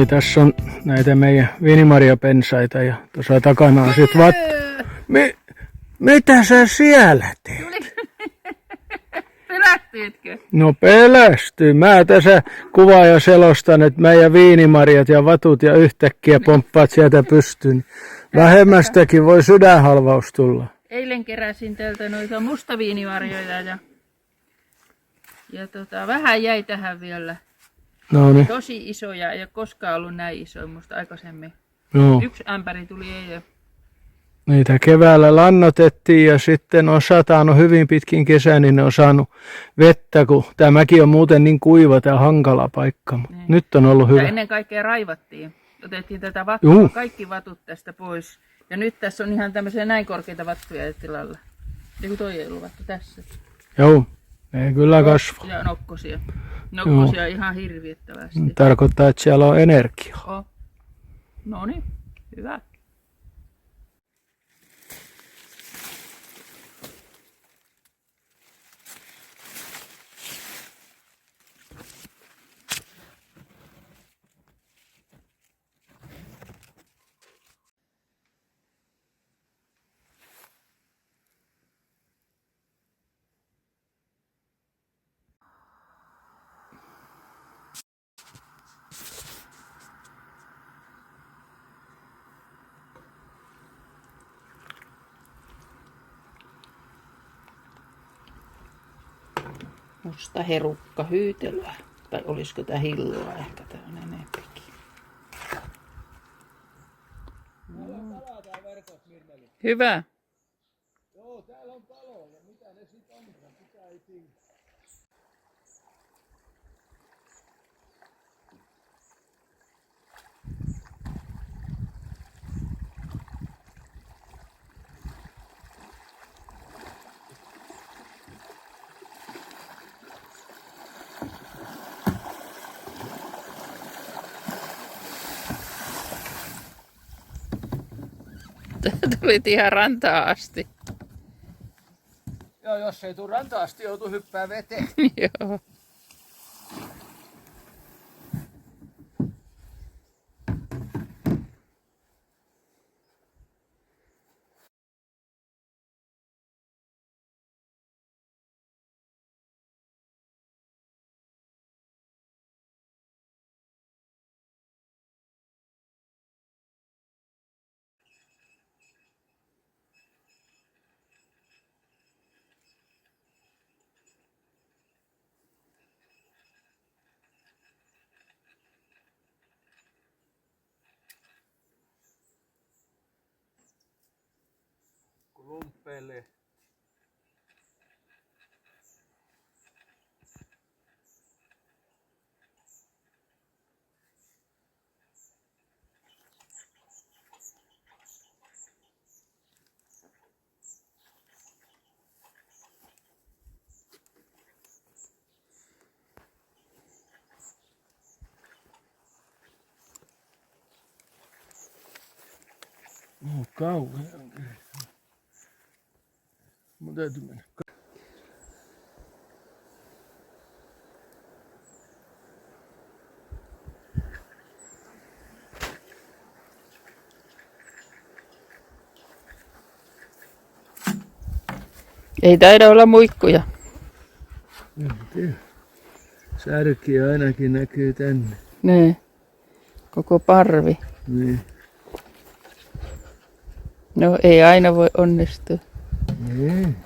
tässä on näitä meidän viinimarjapensaita ja tuossa takana on sit mitä sä siellä teet? Pelästyitkö? No pelästyy. Mä tässä kuvaan ja selostan, että meidän viinimarjat ja vatut ja yhtäkkiä pomppaat sieltä pystyyn. Vähemmästäkin voi sydänhalvaus tulla. Eilen keräsin täältä noita mustaviinimarjoja ja vähän jäi tähän vielä. No niin. Tosi isoja, ei ole koskaan ollut näin isoja musta aikaisemmin. Joo. Yksi ämpäri tuli eilen. Niitä keväällä lannotettiin ja sitten on satanut hyvin pitkin kesää, niin ne on saanut vettä, kun tämäkin on muuten niin kuiva tämä hankala paikka. Niin. Nyt on ollut hyvä. Ja ennen kaikkea raivattiin. Otettiin tätä vattua, kaikki vatut tästä pois. Ja nyt tässä on ihan tämmöisiä näin korkeita vattuja tilalla. Joku toi ei ollut vattu tässä. Joo, ei kyllä kasva. Ja nokkosia. Nokkosia ihan hirvittävästi. Tarkoittaa, että siellä on energiaa. No niin, hyvä. Musta herukka hyytelöä. Tai olisiko tää hilloa ehkä tää on enempikin. Hyvä. Joo, täällä on kaloja. Mitä ne sit on? Sitä ei tiedä. Tulit ihan rantaan asti. Joo, jos ei tuu rantaan asti, joutuu hyppää veteen. Joo. Lumpeelle. No kauhean. Mun täytyy mennä. Ei taida olla muikkuja. En tiedä. Särki ainakin näkyy tänne. Ne. Koko parvi. Niin. No ei aina voi onnistua. Niin.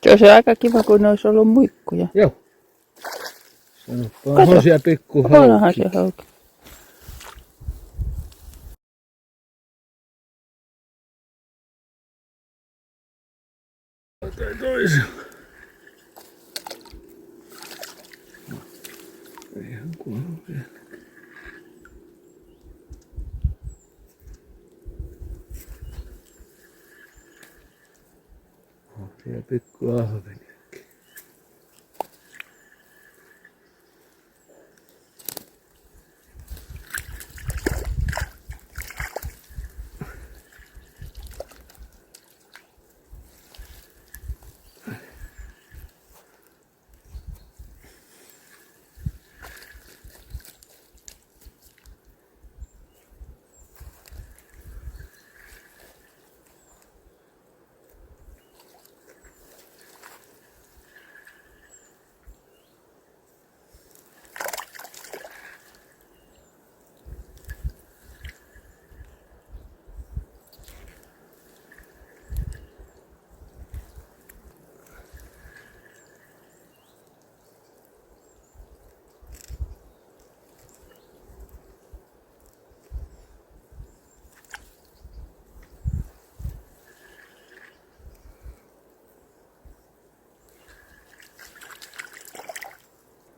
Se olisi aika kiva, kun ne olisi ollut muikkuja. Joo. Sanoppa, on siellä pikku Onhan haukki. se hauki. Toisella. Eihän kuulu vielä. On siellä pikku ahveni.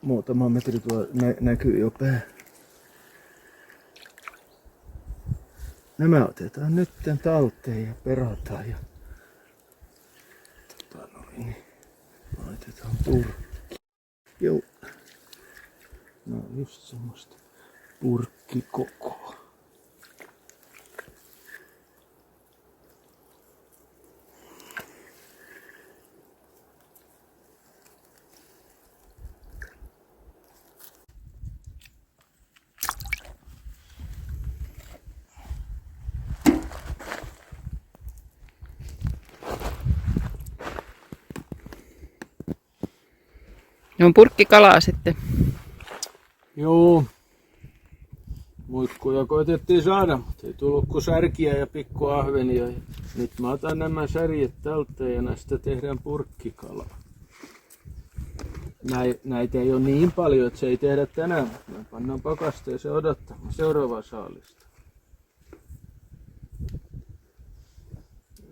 muutama metri tuo näkyy jo pää. Nämä otetaan nyt talteen ja perataan ja niin, laitetaan purkki. Joo. No just semmoista purkkikokoa. Ne on purkkikalaa sitten. Joo. Muikkuja koitettiin saada, mutta ei tullut kuin särkiä ja pikkuahvenia. Nyt mä otan nämä särjet talteen ja näistä tehdään purkkikalaa. Näitä ei ole niin paljon, että se ei tehdä tänään, mutta me pannaan pakasteeseen odottamaan seuraavaa saalista.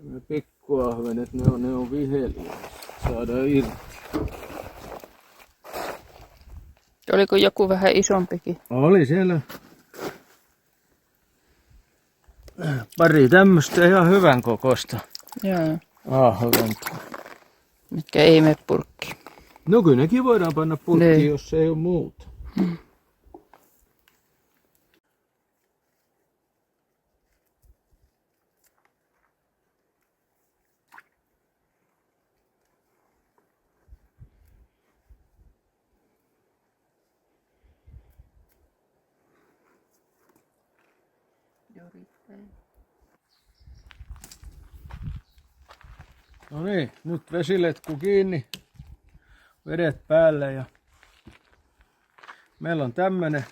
Ne pikkuahvenet, ne on viheliä. Saadaan irti. Oliko joku vähän isompikin? Oli siellä pari tämmöistä ihan hyvän kokosta Joo. ahventa. Mitkä ei mene purkkiin. No kyllä nekin voidaan panna purkkiin, Niin. jos ei ole muuta. No niin, nyt vesiletku kiinni, vedet päälle ja meillä on tämmönen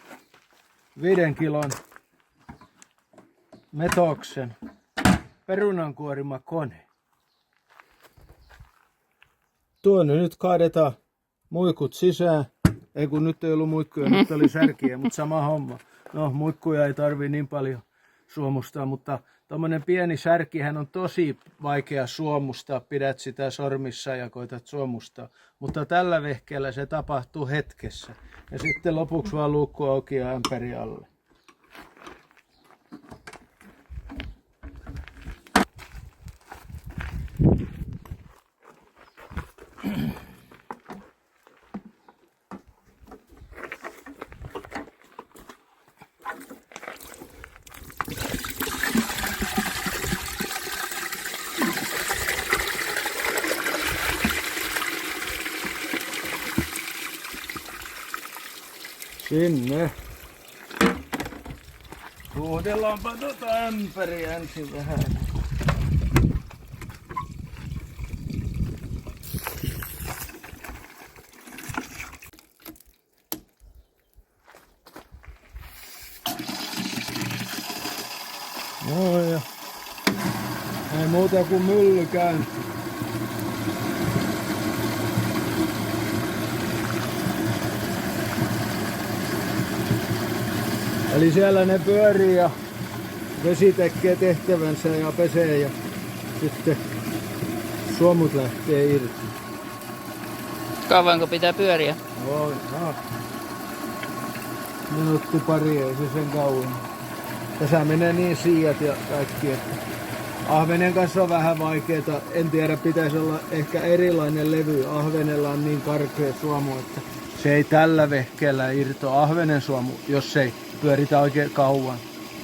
5 kilon Metoksen perunankuorima kone. Tuonne nyt kaadetaan muikut sisään. Ei kun nyt ei ollut muikkuja, nyt oli särkiä, mutta sama homma. No muikkuja ei tarvi niin paljon suomustaa, mutta tommonen pieni särkihän on tosi vaikea suomustaa. Pidät sitä sormissa ja koitat suomustaa. Mutta tällä vehkeellä se tapahtuu hetkessä. Ja sitten lopuksi vaan luukku auki ja ämpäri alle. Sinne. Suhdellaanpa tota ämpäriä ensin vähän. No ja ei muuta kuin mylly käyntiin. Eli siellä ne pyörii ja vesi tekee tehtävänsä ja pesee ja sitten suomut lähtee irti. Kauanko pitää pyöriä? Minuutti pari, ei se sen kauan. Tässä menee niin siijat ja kaikki, että ahvenen kanssa on vähän vaikeeta. En tiedä, pitäisi olla ehkä erilainen levy. Ahvenella on niin karkea suomu, että se ei tällä vehkeellä irtoa ahvenen suomu, jos ei pyöritä oikein kauan.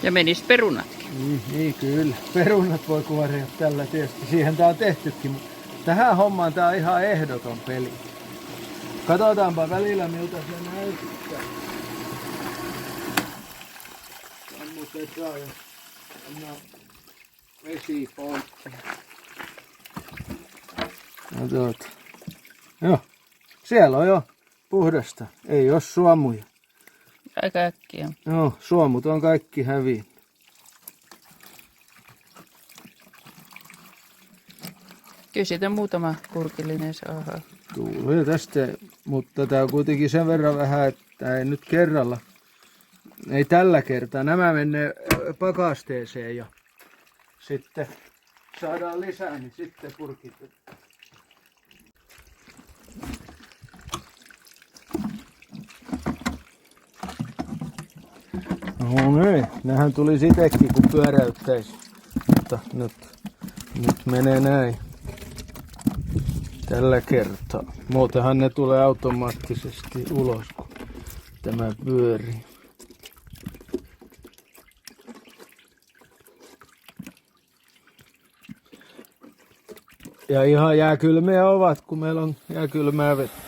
Ja menis perunatkin. Niin kyllä. Perunat voi kuoria tällä tietysti. Siihen tää on tehtykin, mutta tähän hommaan tää on ihan ehdoton peli. Katsotaanpa välillä miltä se näyttää. Sammutetaan ja pannaan vesiponttia. Katsotaan. Joo, siellä on jo puhdasta. Ei oo suomuja. Aika äkkiä. Joo, suomut on kaikki hävinnyt. Kyllä siitä muutama kurkillinen saa. Tulee tästä, mutta tää on kuitenkin sen verran vähän, että ei nyt kerralla. Ei tällä kertaa. Nämä menee pakasteeseen ja sitten saadaan lisää, niin sitten purkit. No niin, nehän tuli sitekin kun pyöräyttäisi. Mutta nyt menee näin. Tällä kertaa. Muutenhan ne tulee automaattisesti ulos, kun tämä pyörii. Ja ihan jääkylmiä ovat, kun meillä on jääkylmää vettä.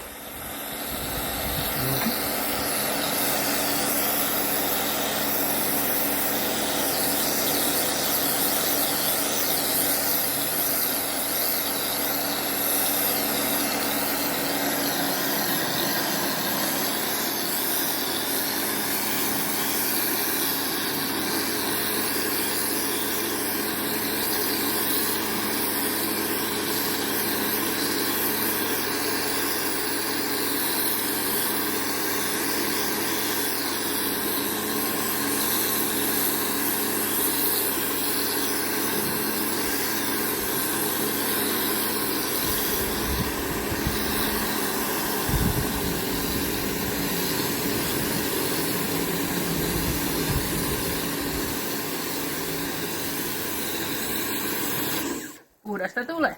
Uudesta tulee.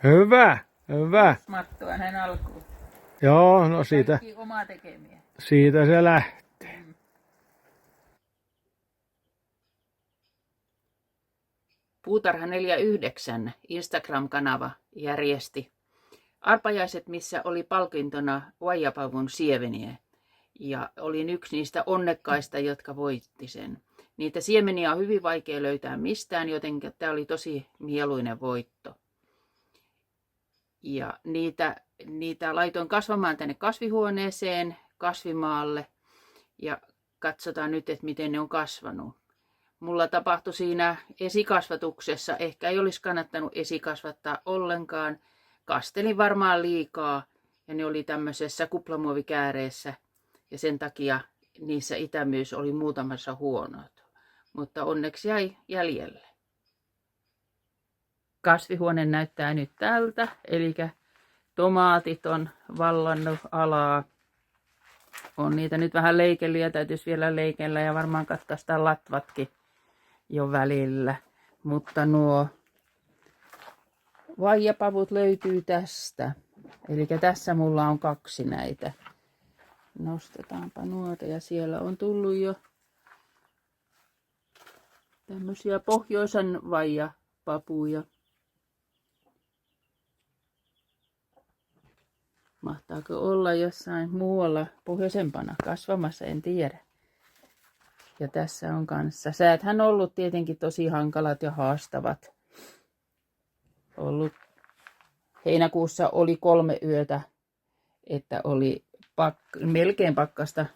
Hyvä, hyvä. Mattoa näin alkuun. Joo, no siitä, Kaikki omaa tekemiä. siitä se lähtee. Puutarha 49 Instagram-kanava järjesti arpajaiset, missä oli palkintona vaijapavun siemeniä. Ja olin yksi niistä onnekkaista, jotka voitti sen. Niitä siemeniä on hyvin vaikea löytää mistään, joten tämä oli tosi mieluinen voitto. Ja niitä laitoin kasvamaan tänne kasvihuoneeseen, kasvimaalle. Ja katsotaan nyt, että miten ne on kasvanut. Mulla tapahtui siinä esikasvatuksessa, ehkä ei olisi kannattanut esikasvattaa ollenkaan. Kastelin varmaan liikaa ja ne oli tämmöisessä kuplamuovikääreessä ja sen takia niissä itämyys oli muutamassa huonot. Mutta onneksi jäi jäljelle. Kasvihuone näyttää nyt tältä, eli tomaatit on vallannut alaa. On niitä nyt vähän leikellyt, täytyisi vielä leikellä ja varmaan katkaista latvatkin jo välillä. Mutta nuo vaijapavut löytyy tästä. Eli tässä mulla on 2 näitä. Nostetaanpa nuota ja siellä on tullut jo tämmöisiä pohjoisen vaijapapuja. Mahtaako olla jossain muualla pohjoisempana kasvamassa, en tiedä. Ja tässä on kanssa. Sääthän on ollut tietenkin tosi hankalat ja haastavat. Heinäkuussa oli 3 yötä, että oli melkein pakkasta.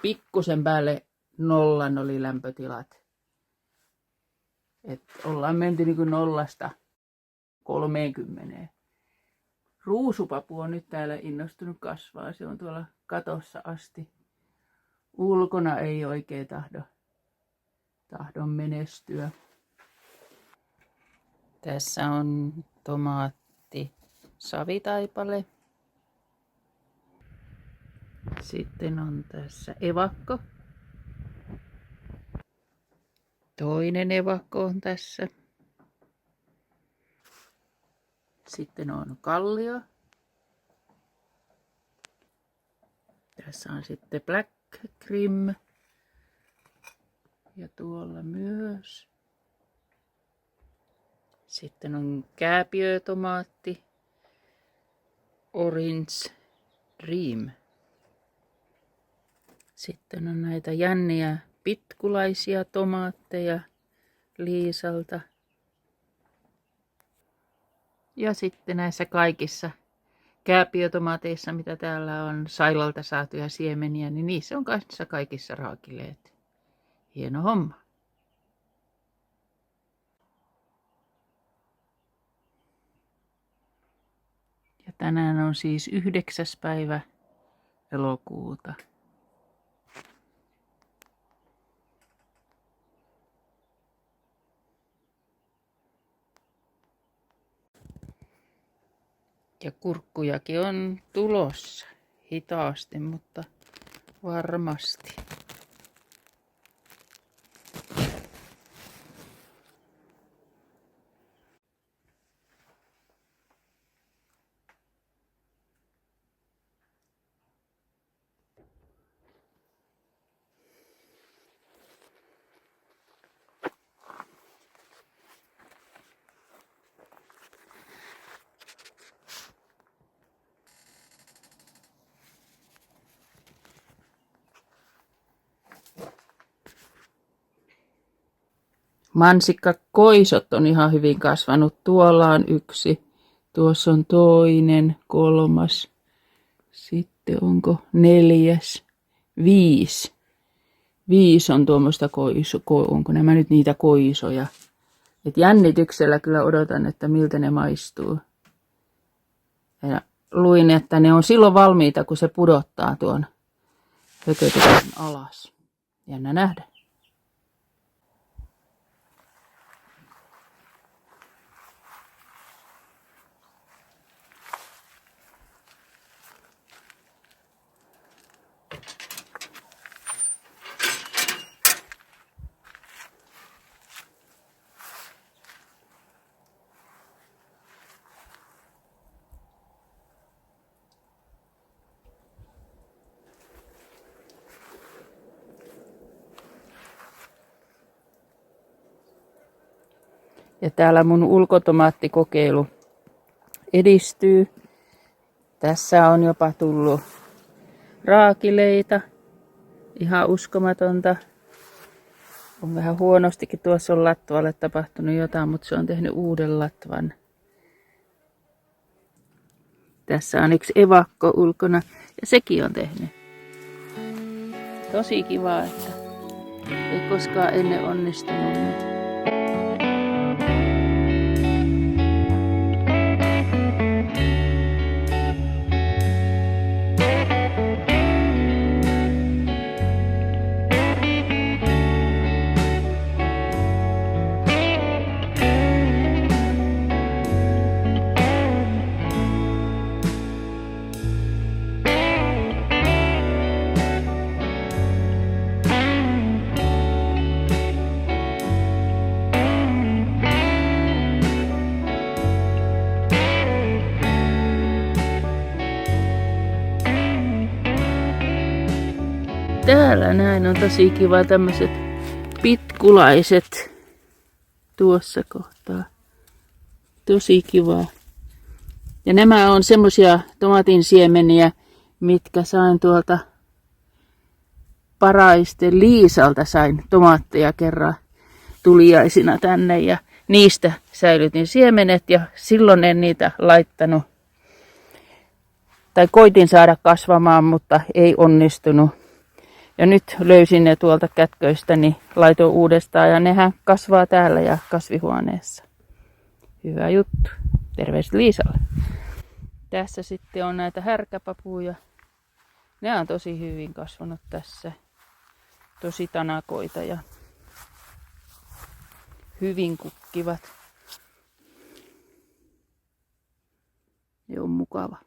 Pikkusen päälle 0 oli lämpötilat. Et ollaan menty niin kuin 0–30. Ruusupapu on nyt täällä innostunut kasvaa. Se on tuolla katossa asti. Ulkona ei oikein tahdon menestyä. Tässä on tomaatti savitaipale. Sitten on tässä evakko. Toinen evakko on tässä. Sitten on kallio. Tässä on sitten black cream. Ja tuolla myös. Sitten on kääpiötomaatti. Orange Dream. Sitten on näitä jänniä pitkulaisia tomaatteja Liisalta. Ja sitten näissä kaikissa kääpiötomaateissa, mitä täällä on Sailalta saatuja siemeniä, niin niissä on kanssa kaikissa raakileet. Hieno homma. Ja tänään on siis 9. päivä elokuuta. Ja kurkkujakin on tulossa. Hitaasti, mutta varmasti. Mansikkakoisot on ihan hyvin kasvanut. Tuolla on yksi, tuossa on toinen, 3. Sitten onko 4, 5. 5 on tuommoista onko nämä nyt niitä koisoja. Et jännityksellä kyllä odotan, että miltä ne maistuu. Ja luin, että ne on silloin valmiita, kun se pudottaa tuon hökötyksen alas. Jännä nähdä. Ja täällä mun ulkotomaattikokeilu edistyy. Tässä on jopa tullut raakileita. Ihan uskomatonta. On vähän huonostikin. Tuossa on latvalle tapahtunut jotain, mutta se on tehnyt uuden latvan. Tässä on yksi evakko ulkona ja sekin on tehnyt. Tosi kiva, että ei koskaan ennen onnistunut. Täällä näin on tosi kiva tämmöiset pitkulaiset tuossa kohtaa. Tosi kiva. Ja nämä on semmosia tomaatin siemeniä, mitkä sain tuolta Paraisten Liisalta, sain tomaatteja kerran tuliaisina tänne ja niistä säilytin siemenet ja silloin en niitä laittanut. Tai koitin saada kasvamaan, mutta ei onnistunut. Ja nyt löysin ne tuolta kätköistä, niin laitoin uudestaan ja nehän kasvaa täällä ja kasvihuoneessa. Hyvä juttu. Terveistä Liisalle. Tässä sitten on näitä härkäpapuja. Ne on tosi hyvin kasvanut tässä. Tosi tanakoita ja hyvin kukkivat. Ja on mukava.